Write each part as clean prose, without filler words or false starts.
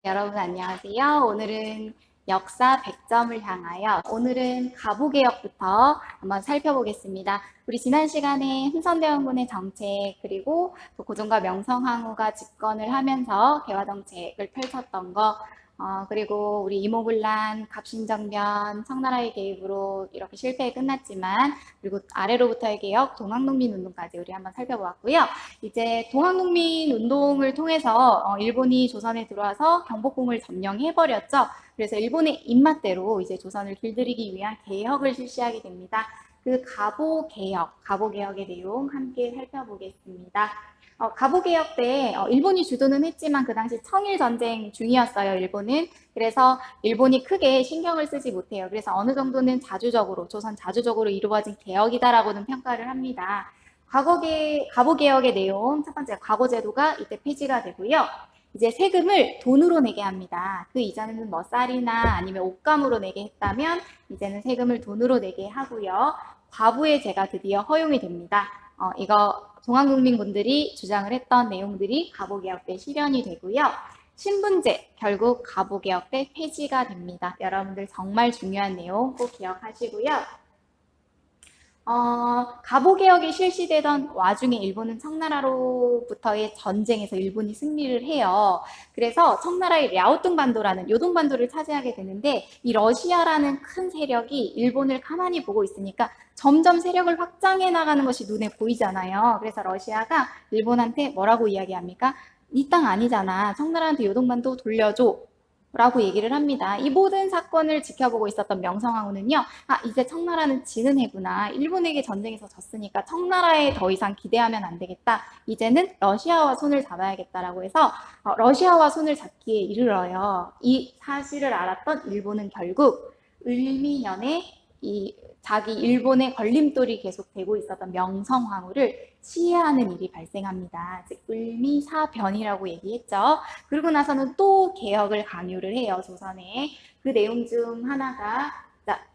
여러분 안녕하세요. 오늘은 역사 100점을 향하여 오늘은 가부개혁부터 한번 살펴보겠습니다. 우리 지난 시간에 흥선대원군의 정책 그리고 또 고종과 명성황후가 집권을 하면서 개화정책을 펼쳤던 거 그리고 우리 이모군란, 갑신정변, 청나라의 개입으로 이렇게 실패에 끝났지만 그리고 아래로부터의 개혁, 동학농민운동까지 우리 한번 살펴보았고요. 이제 동학농민운동을 통해서 일본이 조선에 들어와서 경복궁을 점령해버렸죠. 그래서 일본의 입맛대로 이제 조선을 길들이기 위한 개혁을 실시하게 됩니다. 그 가보개혁의 내용 함께 살펴보겠습니다. 가보개혁 때 일본이 주도는 했지만 그 당시 청일전쟁 중이었어요, 일본은. 그래서 일본이 크게 신경을 쓰지 못해요. 그래서 어느 정도는 조선 자주적으로 이루어진 개혁이다라고는 평가를 합니다. 가보개혁의 내용, 첫 번째 과거제도가 이때 폐지가 되고요. 이제 세금을 돈으로 내게 합니다. 그 이전에는 뭐 쌀이나 아니면 옷감으로 내게 했다면 이제는 세금을 돈으로 내게 하고요. 과부의 제가 드디어 허용이 됩니다. 이거 동학국민군들이 주장을 했던 내용들이 가보개혁 때 실현이 되고요. 신분제 결국 가보개혁 때 폐지가 됩니다. 여러분들 정말 중요한 내용 꼭 기억하시고요. 가보개혁이 실시되던 와중에 일본은 청나라로부터의 전쟁에서 일본이 승리를 해요. 그래서 청나라의 랴오뚱반도라는 요동반도를 차지하게 되는데 이 러시아라는 큰 세력이 일본을 가만히 보고 있으니까 점점 세력을 확장해 나가는 것이 눈에 보이잖아요. 그래서 러시아가 일본한테 뭐라고 이야기합니까? 네 땅 아니잖아. 청나라한테 요동반도 돌려줘. 라고 얘기를 합니다. 이 모든 사건을 지켜보고 있었던 명성황후는요, 이제 청나라는 지는 해구나. 일본에게 전쟁에서 졌으니까 청나라에 더 이상 기대하면 안 되겠다. 이제는 러시아와 손을 잡아야겠다라고 해서 러시아와 손을 잡기에 이르러요. 이 사실을 알았던 일본은 결국 을미년에 이 자기 일본의 걸림돌이 계속되고 있었던 명성황후를 시해하는 일이 발생합니다. 즉 을미사변이라고 얘기했죠. 그러고 나서는 또 개혁을 강요를 해요, 조선에. 그 내용 중 하나가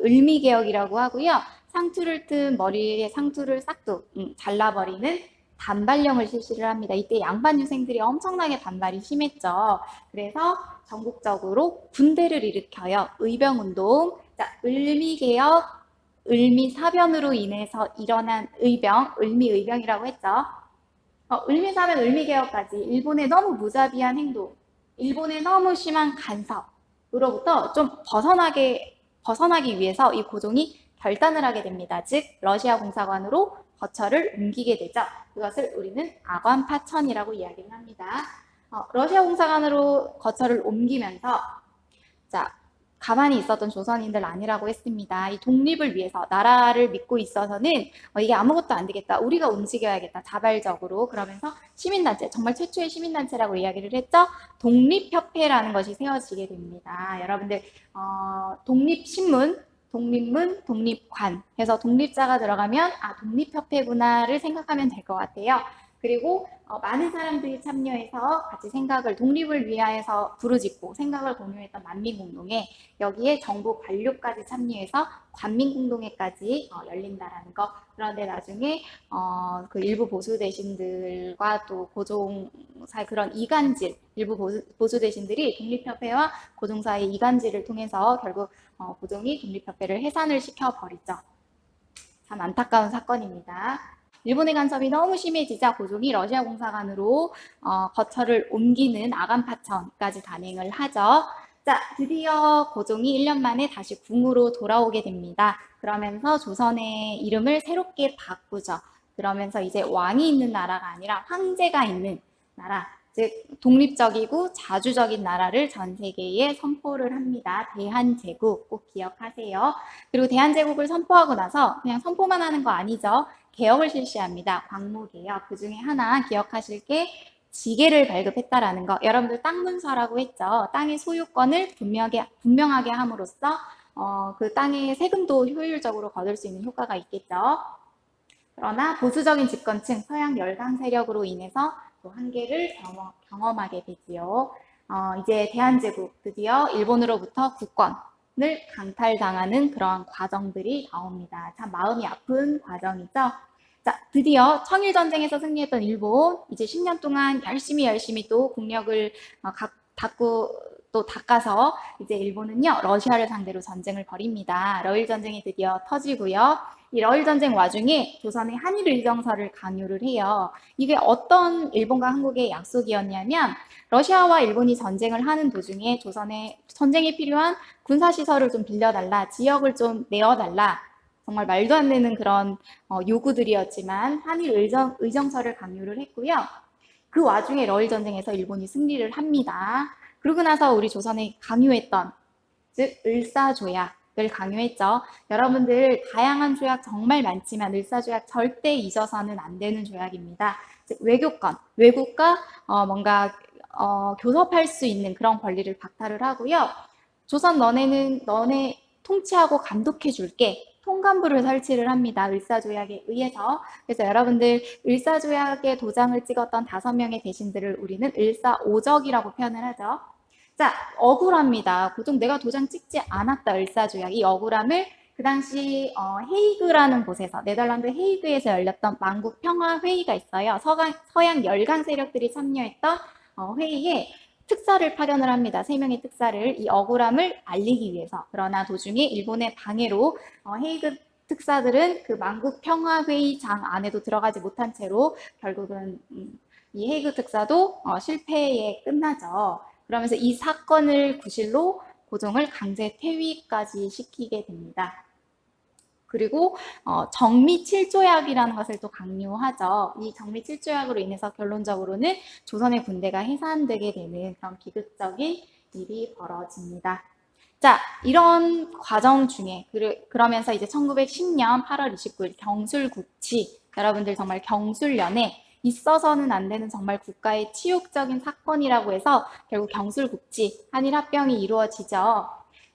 을미개혁이라고 하고요. 상투를 뜬 머리에 상투를 싹둑 잘라버리는 단발령을 실시를 합니다. 이때 양반 유생들이 엄청나게 반발이 심했죠. 그래서 전국적으로 군대를 일으켜요. 의병운동, 을미개혁, 을미사변으로 인해서 일어난 의병, 을미의병이라고 했죠. 을미사변, 을미개혁까지 일본의 너무 무자비한 행동, 일본의 너무 심한 간섭으로부터 좀 벗어나기 위해서 이 고종이 결단을 하게 됩니다. 즉, 러시아 공사관으로 거처를 옮기게 되죠. 그것을 우리는 아관파천이라고 이야기를 합니다. 러시아 공사관으로 거처를 옮기면서 자, 가만히 있었던 조선인들 아니라고 했습니다. 이 독립을 위해서 나라를 믿고 있어서는 이게 아무것도 안 되겠다. 우리가 움직여야겠다. 자발적으로. 그러면서 시민단체, 정말 최초의 시민단체라고 이야기를 했죠. 독립협회라는 것이 세워지게 됩니다. 여러분들 독립신문, 독립문, 독립관 해서 독립자가 들어가면 독립협회구나를 생각하면 될 것 같아요. 그리고 많은 사람들이 참여해서 같이 생각을 독립을 위하여서 부르짖고 생각을 공유했던 만민공동회, 여기에 정부 관료까지 참여해서 관민공동회까지 열린다라는 거. 그런데 나중에 그 일부 보수 대신들과 또 고종사의 그런 이간질, 일부 보수 대신들이 독립협회와 고종사의 이간질을 통해서 결국 고종이 독립협회를 해산을 시켜버리죠. 참 안타까운 사건입니다. 일본의 간섭이 너무 심해지자 고종이 러시아 공사관으로 거처를 옮기는 아간파천까지 단행을 하죠. 자, 드디어 고종이 1년 만에 다시 궁으로 돌아오게 됩니다. 그러면서 조선의 이름을 새롭게 바꾸죠. 그러면서 이제 왕이 있는 나라가 아니라 황제가 있는 나라, 즉 독립적이고 자주적인 나라를 전 세계에 선포를 합니다. 대한제국 꼭 기억하세요. 그리고 대한제국을 선포하고 나서 그냥 선포만 하는 거 아니죠. 개혁을 실시합니다. 광무개혁. 그 중에 하나 기억하실 게 지게를 발급했다라는 거. 여러분들 땅 문서라고 했죠. 땅의 소유권을 분명하게 함으로써 그 땅의 세금도 효율적으로 거둘 수 있는 효과가 있겠죠. 그러나 보수적인 집권층, 서양 열강 세력으로 인해서 또 한계를 경험하게 되지요. 이제 대한제국 드디어 일본으로부터 국권을 강탈당하는 그러한 과정들이 나옵니다. 참 마음이 아픈 과정이죠. 자, 드디어 청일전쟁에서 승리했던 일본, 이제 10년 동안 열심히 또 국력을 또 닦아서 이제 일본은요, 러시아를 상대로 전쟁을 벌입니다. 러일 전쟁이 드디어 터지고요. 이 러일 전쟁 와중에 조선의 한일 의정서를 강요를 해요. 이게 어떤 일본과 한국의 약속이었냐면 러시아와 일본이 전쟁을 하는 도중에 조선의 전쟁에 필요한 군사시설을 좀 빌려달라, 지역을 좀 내어달라, 정말 말도 안 되는 그런 요구들이었지만 한일 의정서를 강요를 했고요. 그 와중에 러일 전쟁에서 일본이 승리를 합니다. 그러고 나서 우리 조선에 강요했던, 즉 을사조약을 강요했죠. 여러분들 다양한 조약 정말 많지만 을사조약 절대 잊어서는 안 되는 조약입니다. 즉 외교권, 외국과 뭔가 교섭할 수 있는 그런 권리를 박탈을 하고요. 조선 너네 통치하고 감독해 줄게. 통감부를 설치를 합니다. 을사조약에 의해서. 그래서 여러분들 을사조약에 도장을 찍었던 5명의 대신들을 우리는 을사오적이라고 표현을 하죠. 자, 억울합니다. 보통 내가 도장 찍지 않았다, 을사조약. 이 억울함을 그 당시 헤이그라는 곳에서, 네덜란드 헤이그에서 열렸던 만국 평화회의가 있어요. 서양 열강 세력들이 참여했던 회의에 특사를 파견을 합니다. 3명의 특사를 이 억울함을 알리기 위해서. 그러나 도중에 일본의 방해로 헤이그 특사들은 그 만국 평화회의장 안에도 들어가지 못한 채로 결국은 이 헤이그 특사도 실패에 끝나죠. 그러면서 이 사건을 구실로 고종을 강제 퇴위까지 시키게 됩니다. 그리고 정미 7조약이라는 것을 또 강요하죠. 이 정미 7조약으로 인해서 결론적으로는 조선의 군대가 해산되게 되는 그런 비극적인 일이 벌어집니다. 자, 이런 과정 중에 그러면서 이제 1910년 8월 29일 경술국치, 여러분들 정말 경술련에 있어서는 안 되는 정말 국가의 치욕적인 사건이라고 해서 결국 경술국치, 한일합병이 이루어지죠.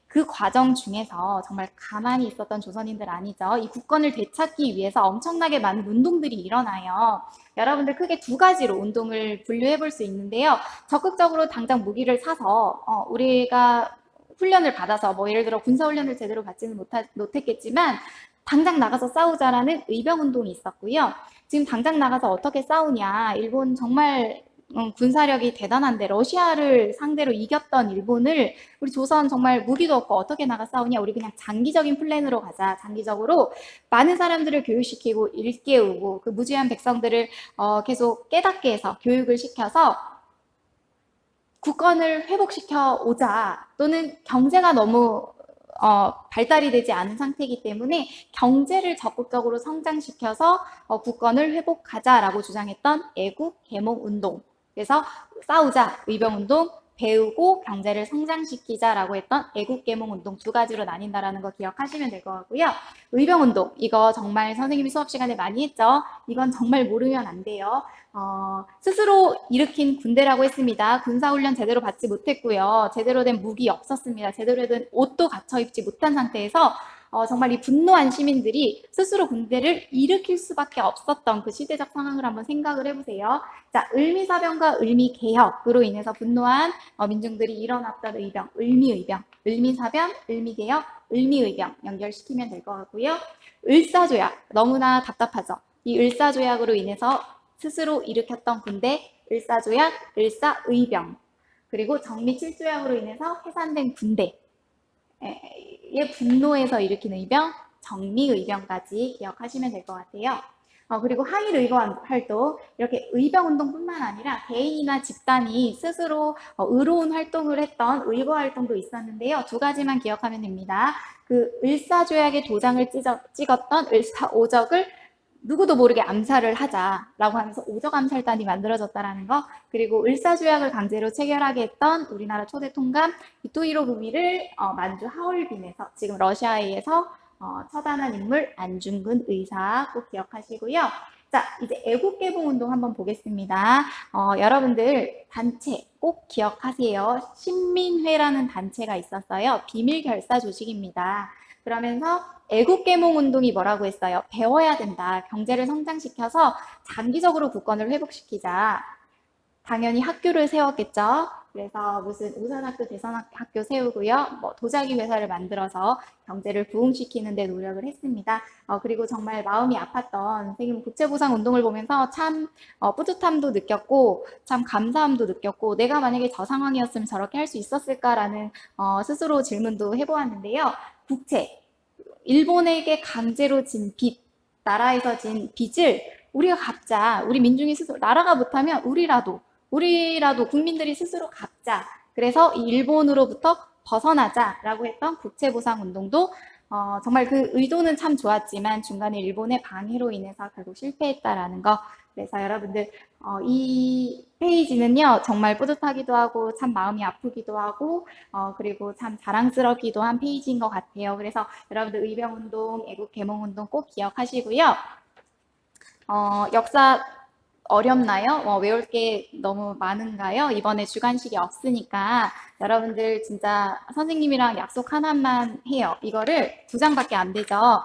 그 과정 중에서 정말 가만히 있었던 조선인들 아니죠. 이 국권을 되찾기 위해서 엄청나게 많은 운동들이 일어나요. 여러분들 크게 2가지로 운동을 분류해 볼 수 있는데요. 적극적으로 당장 무기를 사서 우리가 훈련을 받아서 뭐 예를 들어 군사훈련을 제대로 받지는 못했겠지만 당장 나가서 싸우자라는 의병운동이 있었고요. 지금 당장 나가서 어떻게 싸우냐. 일본 정말 군사력이 대단한데 러시아를 상대로 이겼던 일본을 우리 조선 정말 무기도 없고 어떻게 나가 싸우냐. 우리 그냥 장기적인 플랜으로 가자. 장기적으로 많은 사람들을 교육시키고 일깨우고 그 무지한 백성들을 계속 깨닫게 해서 교육을 시켜서 국권을 회복시켜 오자. 또는 경제가 너무 발달이 되지 않은 상태이기 때문에 경제를 적극적으로 성장시켜서 국권을 회복하자라고 주장했던 애국 계몽 운동. 그래서 싸우자, 의병운동, 배우고 경제를 성장시키자라고 했던 애국계몽운동 2가지로 나뉜다라는 거 기억하시면 될 것 같고요. 의병운동, 이거 정말 선생님이 수업 시간에 많이 했죠. 이건 정말 모르면 안 돼요. 스스로 일으킨 군대라고 했습니다. 군사훈련 제대로 받지 못했고요. 제대로 된 무기 없었습니다. 제대로 된 옷도 갖춰 입지 못한 상태에서 정말 이 분노한 시민들이 스스로 군대를 일으킬 수밖에 없었던 그 시대적 상황을 한번 생각을 해보세요. 자, 을미사병과 을미개혁으로 인해서 분노한 민중들이 일어났던 의병, 을미의병, 을미사병, 을미개혁, 을미의병 연결시키면 될 것 같고요. 을사조약, 너무나 답답하죠. 이 을사조약으로 인해서 스스로 일으켰던 군대, 을사조약, 을사의병, 그리고 정미 7조약으로 인해서 해산된 군대, 의 분노에서 일으킨 의병, 정미의병까지 기억하시면 될 것 같아요. 그리고 항일의거 활동, 이렇게 의병운동뿐만 아니라 개인이나 집단이 스스로 의로운 활동을 했던 의거 활동도 있었는데요. 2가지만 기억하면 됩니다. 그 을사조약에 도장을 찍었던 을사오적을 누구도 모르게 암살을 하자라고 하면서 오적 암살단이 만들어졌다라는 거, 그리고 을사조약을 강제로 체결하게 했던 우리나라 초대 통감 이토히로 부미를 만주 하얼빈에서 지금 러시아에 의해서 처단한 인물 안중근 의사 꼭 기억하시고요. 자, 이제 애국개봉운동 한번 보겠습니다. 여러분들 단체 꼭 기억하세요. 신민회라는 단체가 있었어요. 비밀결사 조직입니다. 그러면서 애국계몽운동이 뭐라고 했어요? 배워야 된다. 경제를 성장시켜서 장기적으로 국권을 회복시키자. 당연히 학교를 세웠겠죠. 그래서 무슨 우선학교, 대선학교 세우고요. 뭐 도자기 회사를 만들어서 경제를 부흥시키는 데 노력을 했습니다. 그리고 정말 마음이 아팠던 선생님 국제보상 운동을 보면서 참 뿌듯함도 느꼈고 참 감사함도 느꼈고 내가 만약에 저 상황이었으면 저렇게 할 수 있었을까라는 스스로 질문도 해보았는데요. 국채, 일본에게 강제로 진 빚, 나라에서 진 빚을 우리가 갚자. 우리 민중이 스스로, 나라가 못하면 우리라도 국민들이 스스로 갚자. 그래서 이 일본으로부터 벗어나자라고 했던 국채보상 운동도 정말 그 의도는 참 좋았지만 중간에 일본의 방해로 인해서 결국 실패했다라는 거. 그래서 여러분들 이 페이지는요 정말 뿌듯하기도 하고 참 마음이 아프기도 하고 그리고 참 자랑스럽기도 한 페이지인 것 같아요. 그래서 여러분들 의병운동, 애국개몽운동 꼭 기억하시고요. 역사 어렵나요? 외울 게 너무 많은가요? 이번에 주관식이 없으니까 여러분들 진짜 선생님이랑 약속 하나만 해요. 이거를 2장밖에 안 되죠.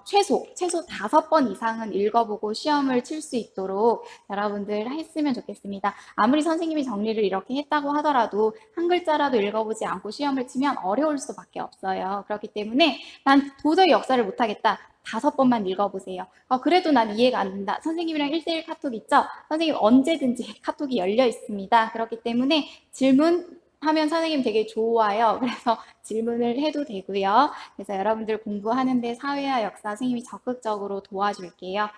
최소 5번 이상은 읽어보고 시험을 칠 수 있도록 여러분들 했으면 좋겠습니다. 아무리 선생님이 정리를 이렇게 했다고 하더라도 한 글자라도 읽어보지 않고 시험을 치면 어려울 수밖에 없어요. 그렇기 때문에 난 도저히 역사를 못하겠다. 5번만 읽어보세요. 그래도 난 이해가 안 된다. 선생님이랑 1대1 카톡 있죠? 선생님 언제든지 카톡이 열려 있습니다. 그렇기 때문에 질문하면 선생님 되게 좋아요. 그래서 질문을 해도 되고요. 그래서 여러분들 공부하는데 사회와 역사 선생님이 적극적으로 도와줄게요.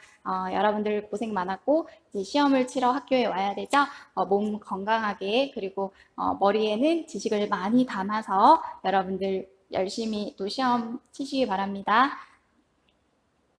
여러분들 고생 많았고 이제 시험을 치러 학교에 와야 되죠? 몸 건강하게 그리고 머리에는 지식을 많이 담아서 여러분들 열심히 또 시험 치시기 바랍니다.